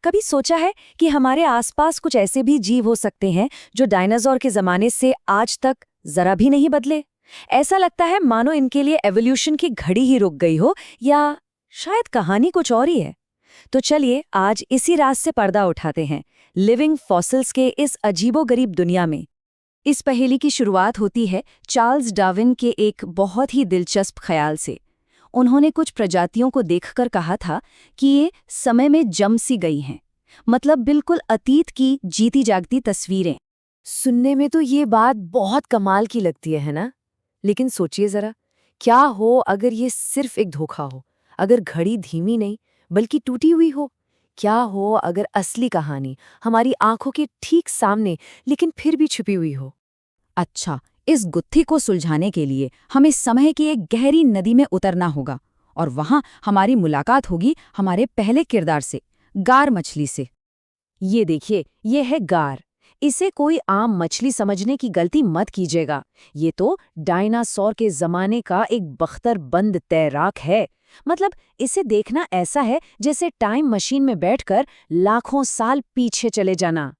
कभी सोचा है कि हमारे आसपास कुछ ऐसे भी जीव हो सकते हैं जो डायनासोर के जमाने से आज तक जरा भी नहीं बदले? ऐसा लगता है मानो इनके लिए एवोल्यूशन की घड़ी ही रुक गई हो, या शायद कहानी कुछ और ही है। तो चलिए आज इसी राज से पर्दा उठाते हैं, लिविंग फॉसिल्स के इस अजीबोगरीब दुनिया में। इस पहेली की शुरुआत होती है चार्ल्स डार्विन के एक बहुत ही दिलचस्प ख्याल से। उन्होंने कुछ प्रजातियों को देखकर कहा था कि ये समय में जम सी गई हैं, मतलब बिल्कुल अतीत की जीती जागती तस्वीरें। सुनने में तो ये बात बहुत कमाल की लगती है ना? लेकिन सोचिए जरा, क्या हो अगर ये सिर्फ एक धोखा हो, अगर घड़ी धीमी नहीं बल्कि टूटी हुई हो? क्या हो अगर असली कहानी हमारी आंखों के ठीक सामने लेकिन फिर भी छुपी हुई हो? अच्छा, इस गुत्थी को सुलझाने के लिए हमें समय की एक गहरी नदी में उतरना होगा, और वहां हमारी मुलाकात होगी हमारे पहले किरदार से, गार मछली से। ये देखिए, ये है गार। इसे कोई आम मछली समझने की गलती मत कीजिएगा। ये तो डायनासोर के जमाने का एक बख्तरबंद तैराक है। मतलब इसे देखना ऐसा है जैसे टाइम मशीन में बैठकर लाखों साल पीछे चले जाना।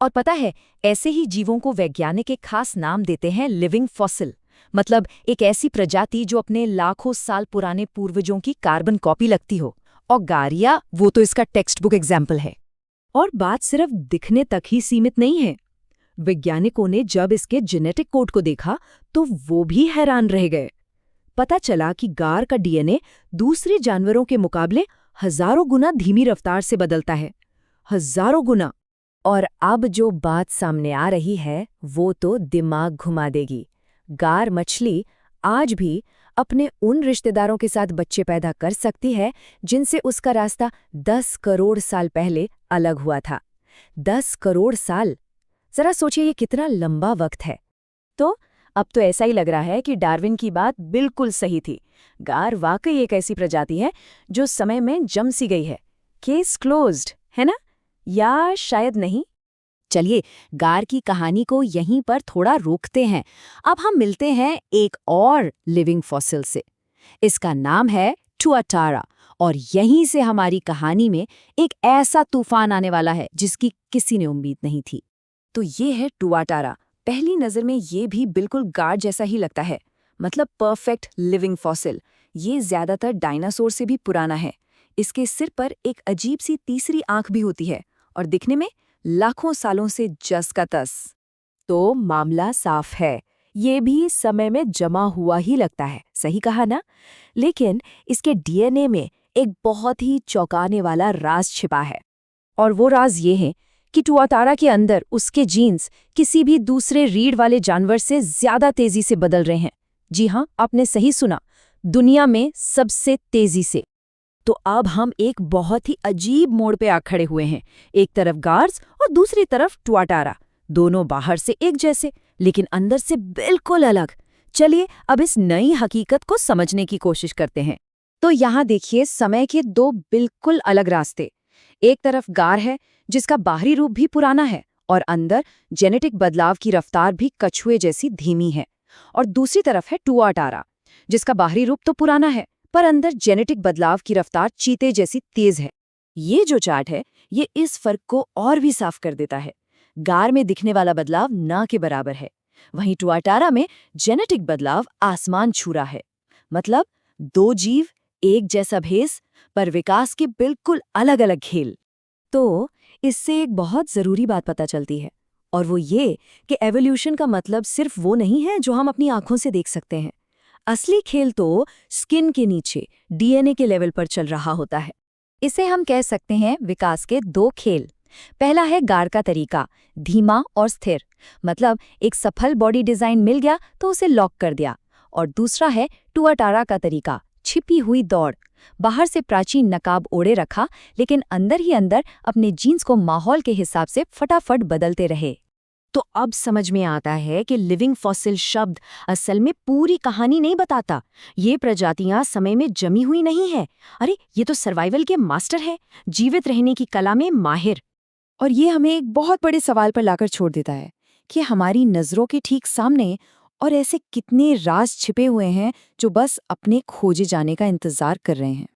और पता है, ऐसे ही जीवों को वैज्ञानिक एक खास नाम देते हैं, लिविंग फॉसिल। मतलब एक ऐसी प्रजाति जो अपने लाखों साल पुराने पूर्वजों की कार्बन कॉपी लगती हो। और गारिया, वो तो इसका टेक्स्ट बुक एग्जाम्पल है। और बात सिर्फ दिखने तक ही सीमित नहीं है। वैज्ञानिकों ने जब इसके जेनेटिक कोड को देखा तो वो भी हैरान रह गए। पता चला कि गार का डीएनए दूसरे जानवरों के मुकाबले हजारों गुना धीमी रफ्तार से बदलता है। हजारों गुना। और अब जो बात सामने आ रही है वो तो दिमाग घुमा देगी। गार मछली आज भी अपने उन रिश्तेदारों के साथ बच्चे पैदा कर सकती है जिनसे उसका रास्ता 10 करोड़ साल पहले अलग हुआ था। 10 करोड़ साल! जरा सोचिए ये कितना लंबा वक्त है। तो अब तो ऐसा ही लग रहा है कि डार्विन की बात बिल्कुल सही थी। गार वाकई एक ऐसी प्रजाति है जो समय में जम सी गई है। केस क्लोज्ड, है ना? या शायद नहीं। चलिए गार की कहानी को यहीं पर थोड़ा रोकते हैं। अब हम मिलते हैं एक और लिविंग फॉसिल से। इसका नाम है टुआटारा, और यहीं से हमारी कहानी में एक ऐसा तूफान आने वाला है जिसकी किसी ने उम्मीद नहीं थी। तो ये है टुआटारा। पहली नज़र में ये भी बिल्कुल गार जैसा ही लगता है, मतलब परफेक्ट लिविंग फॉसिल। ये ज्यादातर डायनासोर से भी पुराना है। इसके सिर पर एक अजीब सी तीसरी आंख भी होती है, और दिखने में लाखों सालों से जस का तस। तो मामला साफ है, ये भी समय में जमा हुआ ही लगता है। सही कहा ना? लेकिन इसके डीएनए में एक बहुत ही चौंकाने वाला राज छिपा है। और वो राज ये है कि टुआटारा के अंदर उसके जीन्स किसी भी दूसरे रीढ़ वाले जानवर से ज्यादा तेजी से बदल रहे हैं। जी हाँ, आपने सही सुना, दुनिया में सबसे तेजी से। तो अब हम एक बहुत ही अजीब मोड़ पे आ खड़े हुए हैं। एक तरफ गार्स और दूसरी तरफ टुआटारा, दोनों बाहर से एक जैसे लेकिन अंदर से बिल्कुल अलग। चलिए अब इस नई हकीकत को समझने की कोशिश करते हैं। तो यहाँ देखिए, समय के दो बिल्कुल अलग रास्ते। एक तरफ गार है जिसका बाहरी रूप भी पुराना है और अंदर जेनेटिक बदलाव की रफ्तार भी कछुए जैसी धीमी है। और दूसरी तरफ है टुआटारा, जिसका बाहरी रूप तो पुराना है पर अंदर जेनेटिक बदलाव की रफ्तार चीते जैसी तेज है। ये जो चार्ट है ये इस फर्क को और भी साफ कर देता है। गार में दिखने वाला बदलाव ना के बराबर है, वहीं टुआटारा में जेनेटिक बदलाव आसमान छू रहा है। मतलब दो जीव, एक जैसा भेस, पर विकास के बिल्कुल अलग अलग खेल। तो इससे एक बहुत जरूरी बात पता चलती है, और वो ये कि एवोल्यूशन का मतलब सिर्फ वो नहीं है जो हम अपनी आंखों से देख सकते हैं। असली खेल तो स्किन के नीचे डीएनए के लेवल पर चल रहा होता है। इसे हम कह सकते हैं विकास के दो खेल। पहला है गार का तरीका, धीमा और स्थिर, मतलब एक सफल बॉडी डिजाइन मिल गया तो उसे लॉक कर दिया। और दूसरा है टुआटारा का तरीका, छिपी हुई दौड़, बाहर से प्राचीन नकाब ओढ़े रखा लेकिन अंदर ही अंदर अपने जीन्स को माहौल के हिसाब से फटाफट बदलते रहे। तो अब समझ में आता है कि लिविंग फॉसिल शब्द असल में पूरी कहानी नहीं बताता। ये प्रजातियां समय में जमी हुई नहीं है। अरे ये तो सर्वाइवल के मास्टर है, जीवित रहने की कला में माहिर। और ये हमें एक बहुत बड़े सवाल पर लाकर छोड़ देता है कि हमारी नज़रों के ठीक सामने और ऐसे कितने राज छिपे हुए हैं जो बस अपने खोजे जाने का इंतजार कर रहे हैं।